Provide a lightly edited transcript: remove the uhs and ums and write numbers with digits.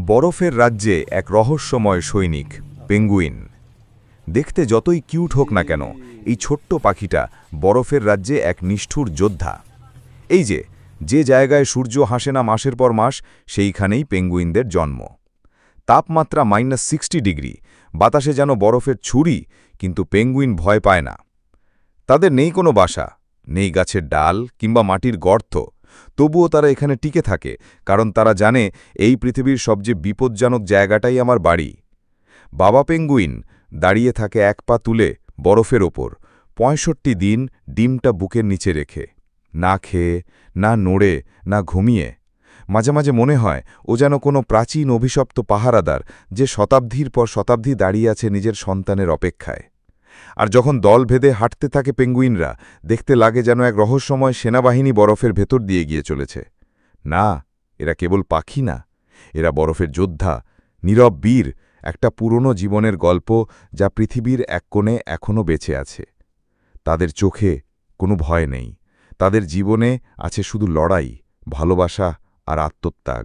বরফের রাজ্যে এক রহস্যময় সৈনিক পেঙ্গুইন। দেখতে যতই কিউট হোক না কেন, এই ছোট্ট পাখিটা বরফের রাজ্যে এক নিষ্ঠুর যোদ্ধা। এই যে জায়গায় সূর্য হাসে না মাসের পর মাস, সেইখানেই পেঙ্গুইনদের জন্ম। তাপমাত্রা -60 ডিগ্রি, বাতাসে যেন বরফের ছুরি, কিন্তু পেঙ্গুইন ভয় পায় না। তাদের নেই কোনো বাসা, নেই গাছের ডাল কিংবা মাটির গর্ত, তবুও তারা এখানে টিকে থাকে, কারণ তারা জানে এই পৃথিবীর সবচেয়ে বিপজ্জনক জায়গাটাই আমার বাড়ি। বাবা পেঙ্গুইন দাঁড়িয়ে থাকে এক পা তুলে বরফের ওপর, ৬৫ দিন ডিমটা বুকের নিচে রেখে, না খেয়ে, না নড়ে, না ঘুমিয়ে। মাঝে মাঝে মনে হয় ও যেন কোনো প্রাচীন অভিশপ্ত পাহারাদার, যে শতাব্দীর পর শতাব্দী দাঁড়িয়ে আছে নিজের সন্তানের অপেক্ষায়। আর যখন দল ভেদে হাঁটতে থাকে পেঙ্গুইনরা, দেখতে লাগে যেন এক রহস্যময় সেনাবাহিনী বরফের ভেতর দিয়ে গিয়ে চলেছে। না, এরা কেবল পাখি না, এরা বরফের যোদ্ধা, নীরব বীর, একটা পুরনো জীবনের গল্প যা পৃথিবীর এক কোণে এখনও বেঁচে আছে। তাদের চোখে কোনো ভয় নেই, তাদের জীবনে আছে শুধু লড়াই, ভালোবাসা আর আত্মত্যাগ।